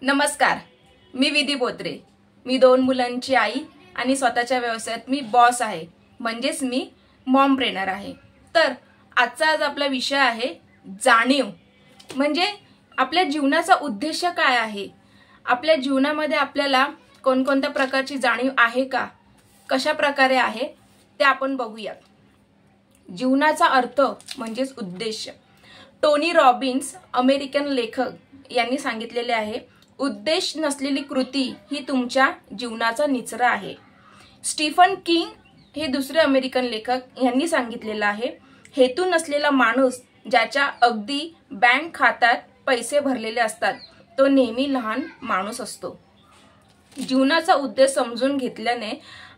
नमस्कार, मी विधी बोत्रे। मी 2 मुलांची आई आणि स्वतःच्या व्यवसायात मी बॉस आहे, म्हणजेच मी मॉम ट्रेनर आहे। तर आज आपला विषय आहे जाणीव। म्हणजे आपल्या जीवनाचा उद्देश काय आहे, आपल्या जीवनामध्ये आपल्याला कोणकोणत्या प्रकारची जाणीव आहे का, कशा प्रकारे आहे ते आपण बघूया। जीवनाचा अर्थ म्हणजेच उद्देश। टोनी रॉबिन्स अमेरिकन लेखक यांनी सांगितलेले आहे, उद्देश नसलेली कृती ही तुमच्या जीवनाचा निचरा आहे। स्टीफन किंग हे दुसरे अमेरिकन लेखक यांनी सांगितलेलं आहे, हेतू नसलेला माणूस ज्याच्या अगदी बँक खात्यात पैसे भरलेले असतात तो नेहमी लहान माणूस असतो। जीवनाचा उद्देश समजून घेतल्याने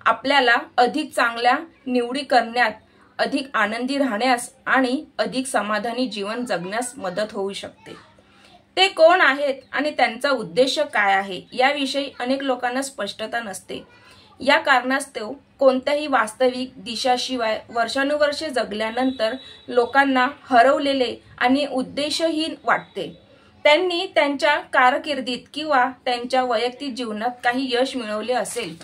आपल्याला अधिक चांगल्या निवडी करण्यात, अधिक आनंदी राहण्यास आणि अधिक समाधानी जीवन जगण्यास मदत होऊ शकते। ते कोण आहेत आणि त्यांचा उद्देश काय आहे याविषयी अनेक लोकांना स्पष्टता नसते। या कारणास्तव कोणत्याही वास्तविक दिशाशिवाय वर्षानुवर्षे जगल्यानंतर लोकांना हरवलेले आणि उद्देशहीन वाटते। त्यांनी त्यांच्या कारकिर्दीत किंवा त्यांच्या वैयक्तिक जीवनात काही यश मिळवले असेल,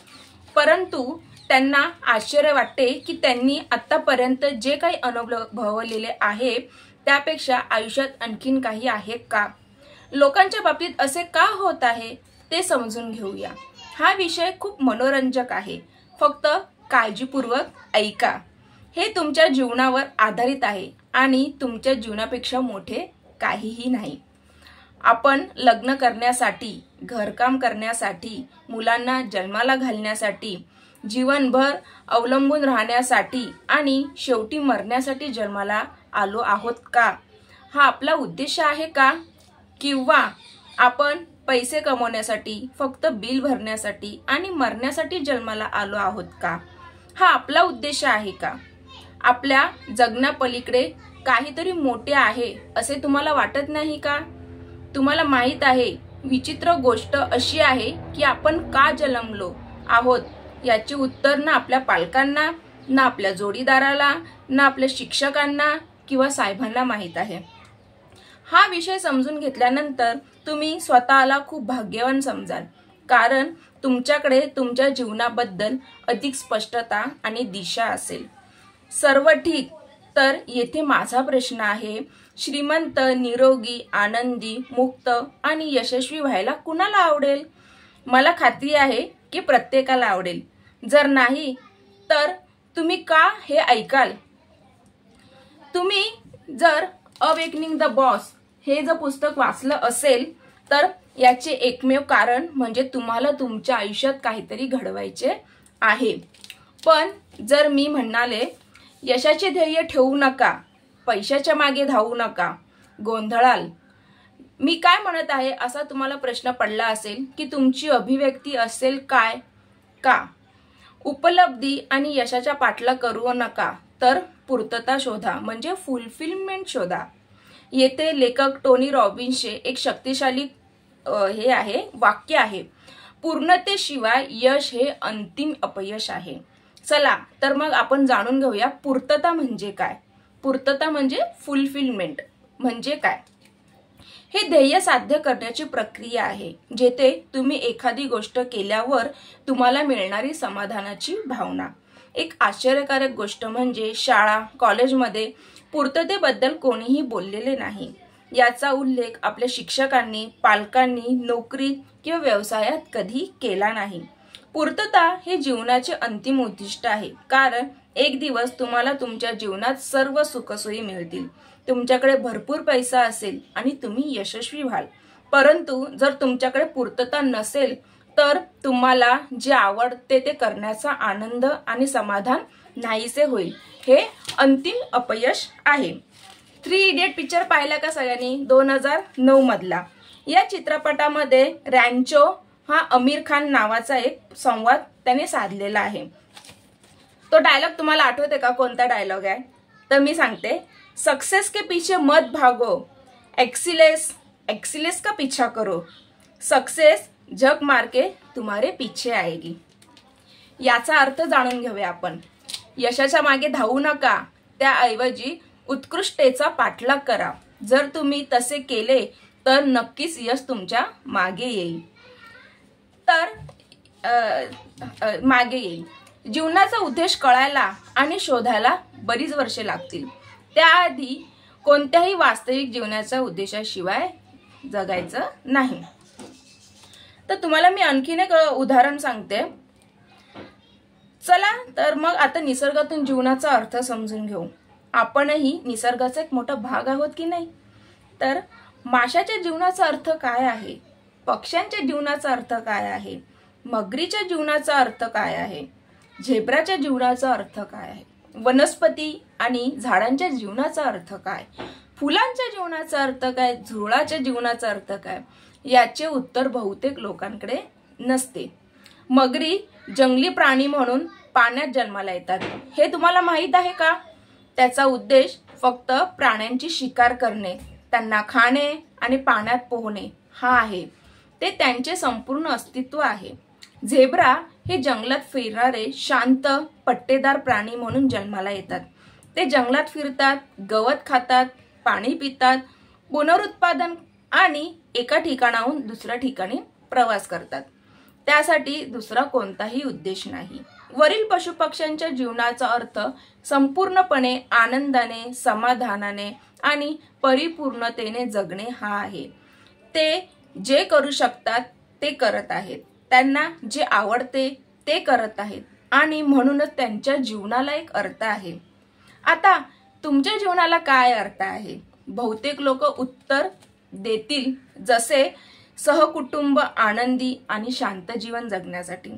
परंतु त्यांना आश्चर्य वाटते की त्यांनी आतापर्यंत जे काही अनुभवलेले आहे त्यापेक्षा आयुष्यात आणखीन काही आहे का। लोकांच्या बाबतीत असे का होत आहे ते समजून घेऊया। हा विषय खूप मनोरंजक आहे, फक्त काळजीपूर्वक ऐका। हे तुमच्या जीवनावर आधारित आहे आणि तुमच्या जीवनापेक्षा मोठे काहीही नाही। आपण लग्न करण्यासाठी, घरकाम करण्यासाठी, मुलांना जन्माला घालण्यासाठी, जीवनभर अवलंबून राहण्यासाठी आणि शेवटी मरण्यासाठी जन्माला आलो आहोत का? हा आपला उद्देश आहे का? किंवा आपण पैसे कमवण्यासाठी, फक्त बिल भरण्यासाठी आणि मरण्यासाठी जन्माला आलो आहोत का? हा आपला उद्देश आहे का? आपल्या जगण्यापलीकडे काहीतरी मोठे आहे असे तुम्हाला वाटत नाही का? तुम्हाला माहित आहे, विचित्र गोष्ट अशी आहे की आपण का जन्मलो आहोत याचे उत्तर ना आपल्या पालकांना, ना आपल्या जोडीदाराला, ना आपल्या शिक्षकांना किंवा साहेबांना माहित आहे। हा विषय समजून घेतल्यानंतर तुम्ही स्वतःला खूप भाग्यवान समजाल, कारण तुमच्याकडे तुमच्या जीवनाबद्दल अधिक स्पष्टता आणि दिशा असेल। सर्व ठीक, तर येथे माझा प्रश्न आहे, श्रीमंत, निरोगी, आनंदी, मुक्त आणि यशस्वी व्हायला कुणाला आवडेल? मला खात्री आहे की प्रत्येकाला आवडेल। जर नाही तर तुम्ही का हे ऐकाल? तुम्ही जर अवेकनिंग द बॉस हे जर पुस्तक वाचलं असेल तर याचे एकमेव कारण म्हणजे तुम्हाला तुमच्या आयुष्यात काहीतरी घडवायचे आहे। पण जर मी म्हणाले, यशाचे ध्येय ठेवू नका, पैशाच्या मागे धावू नका, गोंधळाल। मी काय म्हणत आहे असा तुम्हाला प्रश्न पडला असेल की तुमची अभिव्यक्ती असेल काय का? उपलब्धी आणि यशाच्या पाठला करू नका, तर पूर्तता शोधा, म्हणजे फुलफिलमेंट शोधा। येथे लेखक टोनी रॉबिन्सचे एक शक्तिशाली वाक्य आहे, पूर्णतेशिवाय यश हे अंतिम अपयश आहे। चला तर मग आपण जाणून घेऊया पूर्तता म्हणजे काय। पूर्तता म्हणजे फुलफिलमेंट म्हणजे काय? हे ध्येय साध्य करण्याची प्रक्रिया आहे, जेथे तुम्ही एखादी गोष्ट केल्यावर तुम्हाला मिळणारी समाधानाची भावना। एक आश्चर्यकारक गोष्ट म्हणजे शाळा, कॉलेजमध्ये पूर्ततेबद्दल कोणीही बोललेले नाही। याचा उल्लेख आपल्या शिक्षकांनी, पालकांनी, नोकरी किंवा व्यवसायात कधी केला नाही। पूर्तता हे जीवनाचे अंतिम उद्दिष्ट आहे, कारण एक दिवस तुम्हाला तुमच्या जीवनात सर्व सुखसोयी मिळतील, तुमच्याकडे भरपूर पैसा असेल आणि तुम्ही यशस्वी व्हाल। परंतु जर तुमच्याकडे पूर्तता नसेल तर तुम्हाला जे आवडते ते करण्याचा आनंद आणि समाधान नाहीसे होईल। हे अंतिम अपयश आहे। 3 इडियट पिक्चर पाहिला का सगळ्यांनी? 2009 मधला। या चित्रपटामध्ये रॅन्चो हा आमिर खान नावाचा एक संवाद त्याने साधलेला आहे। तो डायलॉग तुम्हाला आठवते का? कोणता डायलॉग आहे तर मी सांगते, सक्सेस के पीछे मत भागो, एक्सीलेंस का पीछा करो, सक्सेस झक मार के तुम्हारे पीछे आएगी। याचा अर्थ जाणून घेऊया आपण। यशाच्या मागे धावू नका, त्याऐवजी उत्कृष्टतेचा पाठलाग करा। जर तुम्ही तसे केले तर नक्कीच यश तुमच्या मागे येईल. मागे येईल. जीवनाचा उद्देश कळायला आणि शोधायला बरीच वर्षे लागतील. त्याआधी कोणत्याही वास्तविक जीवनाच्या उद्देशाशिवाय जगायचं नाही. तर तुम्हाला मी आणखीन एक उदाहरण सांगते. चला तर मग आता निसर्गातून जीवनाचा अर्थ समजून घेऊ. आपणही निसर्गाचा एक मोठा भाग आहोत की नाही? तर माशाच्या जीवनाचा अर्थ काय आहे? पक्ष्यांच्या जीवनाचा अर्थ काय आहे? मगरीच्या जीवनाचा अर्थ काय आहे? झेब्राच्या जीवनाचा अर्थ काय आहे? वनस्पती आणि झाडांच्या जीवनाचा अर्थ काय? फुलांच्या जीवनाचा अर्थ काय? झुरळाच्या जीवनाचा अर्थ काय? याचे उत्तर बहुतेक लोकांकडे नसते. मगरी जंगली प्राणी म्हणून पाण्यात जन्माला येतात. हे तुम्हाला माहित आहे का? त्याचा उद्देश फक्त प्राण्यांची शिकार करणे, त्यांना खाणे आणि पाण्यात पोहणे हा आहे. ते त्यांचे संपूर्ण अस्तित्व आहे. झेब्रा हे जंगलात फिरणारे शांत पट्टेदार प्राणी म्हणून जन्माला येतात. ते जंगलात फिरतात, गवत खातात, पाणी पितात, पुनरुत्पादन आणि एका ठिकाणाहून दुसऱ्या ठिकाणी प्रवास करतात. त्यासाठी दुसरा कोणताही उद्देश नाही. वरील पशुपक्ष्यांच्या जीवनाचा अर्थ संपूर्णपणे आनंदाने, समाधानाने आणि परिपूर्णतेने जगणे हा आहे. ते जे करू शकतात ते करत आहेत. त्यांना जे आवडते ते करत आहेत आणि म्हणूनच त्यांच्या जीवनाला एक अर्थ आहे. आता तुमच्या जीवनाला काय अर्थ आहे? बहुतेक लोक उत्तर देतील जसे सहकुटुंब, आनंदी आणि शांत जीवन जगण्यासाठी.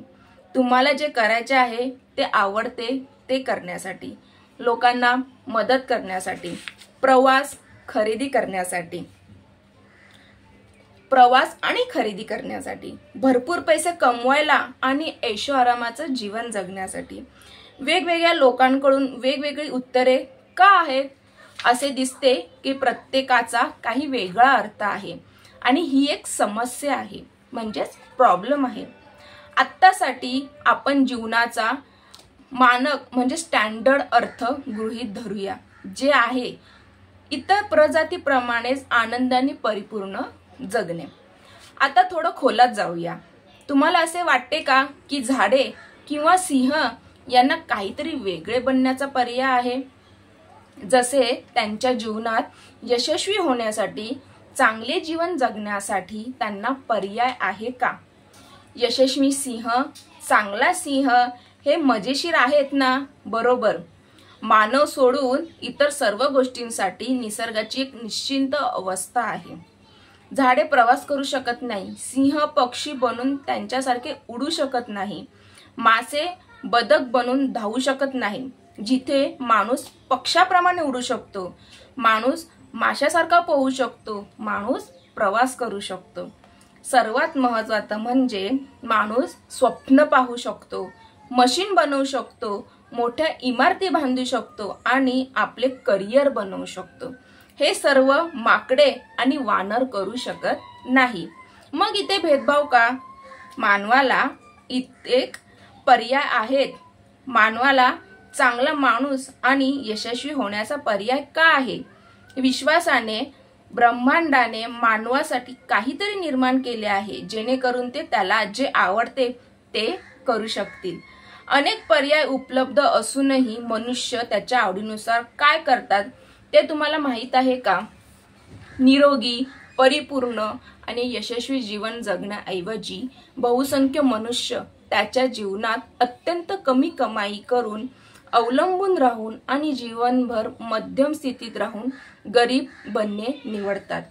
तुम्हाला जे करायचे आहे ते आवडते ते करण्यासाठी, लोकांना मदत करण्यासाठी, प्रवास आणि खरेदी करण्यासाठी, भरपूर पैसे कमवायला आणि ऐशो आरामाचं जीवन जगण्यासाठी. वेगवेगळ्या लोकांकडून वेगवेगळी उत्तरे का आहेत? असे दिसते की प्रत्येकाचा काही वेगळा अर्थ आहे आणि ही एक समस्या आहे, म्हणजेच प्रॉब्लेम आहे. आत्तासाठी आपण जीवनाचा मानक म्हणजे स्टँडर्ड अर्थ गृहीत धरूया, जे आहे इतर प्रजातीप्रमाणेच आनंदाने परिपूर्ण जगणे. आता थोडं खोलात जाऊया. तुम्हाला असे वाटते का की झाडे किंवा सिंह यांना काहीतरी वेगळे बनण्याचा पर्याय आहे? जसे त्यांच्या जीवनात यशस्वी होण्यासाठी, चांगले जीवन जगण्यासाठी त्यांना पर्याय आहे का? यशस्वी सिंह, चांगला सिंह हे मजेशीर आहेत ना? बरोबर. मानव सोडून इतर सर्व गोष्टींसाठी निसर्गाची एक निश्चिंत अवस्था आहे. झाडे प्रवास करू शकत नाही, सिंह पक्षी बनून त्यांच्यासारखे उडू शकत नाही, मासे बदक बनून धावू शकत नाही. जिथे माणूस पक्षाप्रमाणे उडू शकतो, माणूस माशासारखा पोहू शकतो, माणूस प्रवास करू शकतो. सर्वात महत्त्वाचं म्हणजे माणूस स्वप्न पाहू शकतो, मशीन बनवू शकतो, मोठ्या इमारती बांधू शकतो आणि आपले करिअर बनवू शकतो. हे सर्व माकडे आणि वानर करू शकत नाही. मग इथे भेदभाव का? मानवाला एक पर्याय आहेत. मानवाला चांगला माणूस आणि यशस्वी होण्याचा पर्याय का आहे? विश्वासाने ब्रह्मांडाने मानवासाठी काहीतरी निर्माण केले आहे, जेणेकरून ते त्याला जे आवडते ते करू शकतील. अनेक पर्याय उपलब्ध असूनही मनुष्य त्याच्या आवडीनुसार काय करतात ते तुम्हाला माहित आहे का? निरोगी, परिपूर्ण आणि यशस्वी जीवन जगण्याऐवजी बहुसंख्य मनुष्य त्याच्या जीवनात अत्यंत कमी कमाई करून, अवलंबून राहून आणि जीवनभर मध्यम स्थितीत राहून गरीब बनणे निवडतात.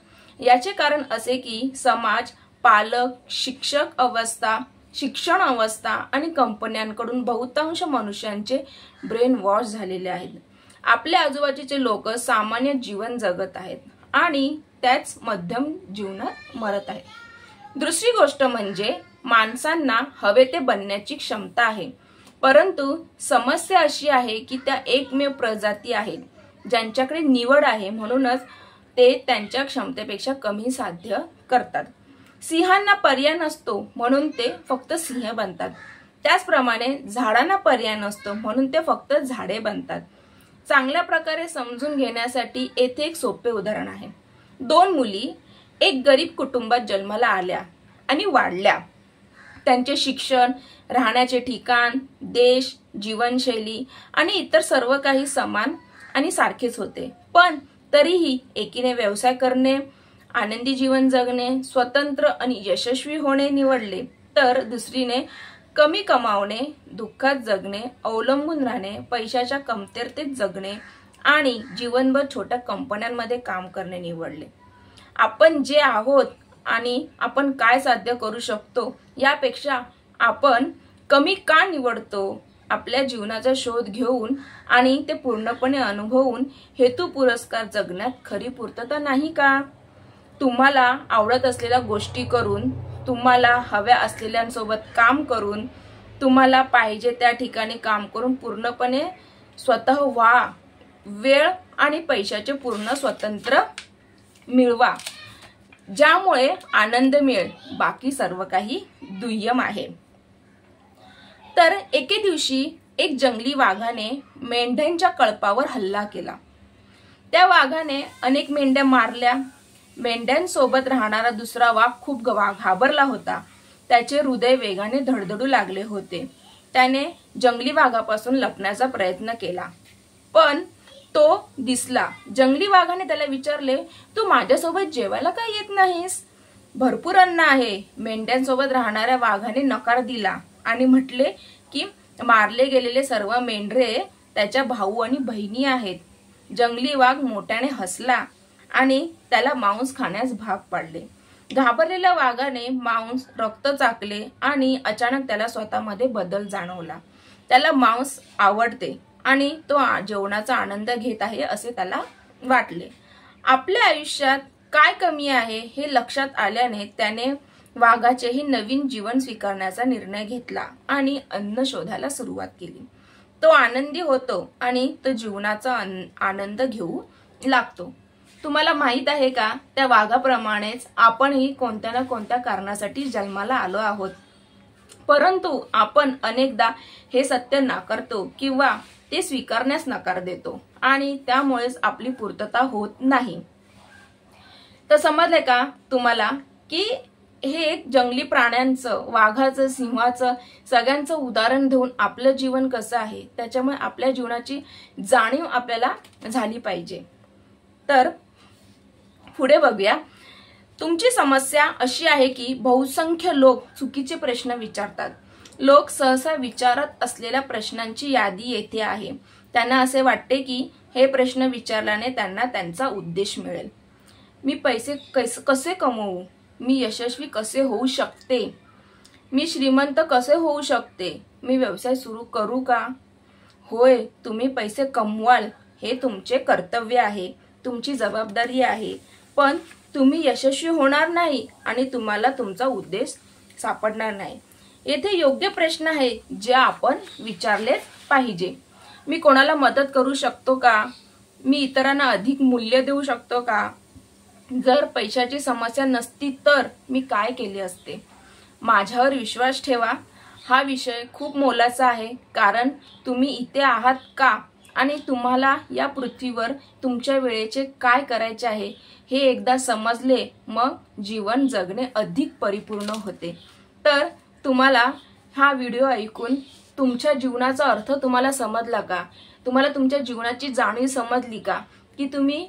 याचे कारण असे की समाज, पालक, शिक्षण अवस्था आणि कंपन्यांकडून बहुतांश मनुष्यांचे ब्रेन वॉश झालेले आहेत. आपल्या आजूबाजूचे लोक सामान्य जीवन जगत आहेत आणि त्याच मध्यम जीवनात मरत आहेत. दुसरी गोष्ट म्हणजे माणसांना हवे ते बनण्याची क्षमता आहे, परंतु समस्या अशी आहे की त्या एकमेव प्रजाती आहेत ज्यांच्याकडे निवड आहे, म्हणूनच ते त्यांच्या क्षमतेपेक्षा कमी साध्य करतात. सिंहांना पर्याय नसतो म्हणून ते फक्त सिंह बनतात. त्याचप्रमाणे झाडांना पर्याय नसतो म्हणून ते फक्त झाडे बनतात. चांगल्या प्रकारे समजून घेण्यासाठी येथे एक सोपे उदाहरण आहे. दोन मुली एक गरीब कुटुंबात जन्माला आल्या आणि वाढल्या। त्यांचे शिक्षण, राहण्याचे ठिकाण, देश, जीवनशैली आणि इतर सर्व काही समान आणि सारखेच होते। पण तरीही एकीने व्यवसाय करणे, आनंदी जीवन जगणे, स्वतंत्र आणि यशस्वी होणे निवडले, तर दुसरीने कमी कमावणे, दुःखात जगणे, अवलंबून राहणे, पैशाच्या कमतरतेत जगणे आणि जीवनभर छोट्या कंपन्यांमध्ये काम करणे निवडले। आपण जे आहोत आणि आपण काय साध्य करू शकतो यापेक्षा आपण कमी का निवडतो? आपल्या जीवनाचा शोध घेऊन आणि ते पूर्णपणे अनुभवून हेतू पुरस्कार जगण्यात खरी पूर्तता नाही का? तुम्हाला आवडत असलेल्या गोष्टी करून, तुम्हाला हव्या असलेल्यांसोबत काम करून, तुम्हाला पाहिजे त्या ठिकाणी काम करून पूर्णपणे स्वतः व्हा। वेळ आणि पैशाचे पूर्ण स्वातंत्र्य मिळवा, ज्यामुळे आनंद मिळेल। बाकी सर्व काही दुय्यम आहे। तर एके दिवशी एक जंगली वाघाने मेंढ्यांच्या कळपावर हल्ला केला। त्या वाघाने अनेक मेंढ्या मारल्या। मेंढ्यांसोबत राहणारा दुसरा वाघ खूप घाबरला होता। त्याचे हृदय वेगाने धडधडू लागले होते। त्याने जंगली वाघापासून लपण्याचा प्रयत्न केला, पण तो दिसला। जंगली वाघाने त्याला विचारले, तू माझ्यासोबत जेवायला का येत नाहीस? भरपूर अन्न आहे। मेंढ्यांसोबत राहणाऱ्या वाघाने नकार दिला आणि म्हटले की मारले गेलेले सर्व मेंढरे त्याच्या भाऊ आणि बहिणी आहेत। जंगली वाघ मोठ्याने हसला आणि त्याला मांस खाण्यास भाग पाडले। घाबरलेल्या वाघाने मांस, रक्त चाखले आणि अचानक त्याला स्वतःमध्ये बदल जाणवला। त्याला मांस आवडते आणि तो जेवणाचा आनंद घेत आहे असे त्याला वाटले। आपल्या आयुष्यात काय कमी आहे हे लक्षात आल्याने त्याने वाघाचेही नवीन जीवन स्वीकारण्याचा निर्णय घेतला आणि अन्न शोधायला सुरुवात केली। तो आनंदी होतो आणि तो जीवनाचा आनंद घेऊ लागतो। तुम्हाला माहित आहे का, त्या वाघाप्रमाणेच आपणही कोणत्या ना कोणत्या कारणासाठी जन्माला आलो आहोत, परंतु आपण अनेकदा हे सत्य नाकारतो किंवा ते स्वीकारण्यास नकार देतो आणि त्यामुळेच आपली पूर्तता होत नाही। तर समजले का तुम्हाला की हे एक जंगली प्राण्यांचं, वाघाचं, सिंहाचं सगळ्यांचं उदाहरण देऊन आपलं जीवन कसं आहे त्याच्यामुळे आपल्या जीवनाची जाणीव आपल्याला झाली पाहिजे। तर पुढे बघूया। तुमची समस्या अशी आहे की बहुसंख्य लोक चुकीचे प्रश्न विचारतात। लोक सहसा विचारत असलेल्या प्रश्नांची यादी येथे आहे। त्यांना असे वाटते की हे प्रश्न विचारल्याने त्यांना त्यांचा उद्देश मिळेल। मी पैसे कसे कमवू? मी यशस्वी कसे होऊ शकते? मी श्रीमंत कसे होऊ शकते? मी व्यवसाय सुरू करू का? होय, तुम्ही पैसे कमवाल, हे तुमचे कर्तव्य आहे, तुमची जबाबदारी आहे, पण तुम्ही यशस्वी होणार नाही आणि तुम्हाला तुमचा उद्देश सापडणार नाही। येथे योग्य प्रश्न आहे जे आपण विचारले पाहिजे। मी कोणाला मदत करू शकतो का? मी इतरांना अधिक मूल्य देऊ शकतो का? जर पैशाची समस्या नसती तर मी काय केले असते? माझ्यावर विश्वास ठेवा, हा विषय खूप मोलाचा आहे, कारण तुम्ही इथे आहात का आणि तुम्हाला या पृथ्वीवर तुमच्या वेळेचे काय करायचे आहे हे एकदा समजले, मग जीवन जगणे अधिक परिपूर्ण होते। तर तुम्हाला हा व्हिडिओ ऐकून तुमच्या जीवनाचा अर्थ तुम्हाला समजला का? तुम्हाला तुमच्या जीवनाची जाणीव समजली का की तुम्ही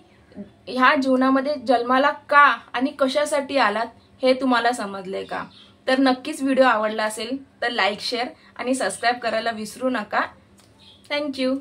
ह्या जीवनामध्ये जन्माला का आणि कशासाठी आलात हे तुम्हाला समजले का? तर नक्कीच व्हिडिओ आवडला असेल तर लाईक, शेअर आणि सबस्क्राईब करायला विसरू नका। थँक्यू।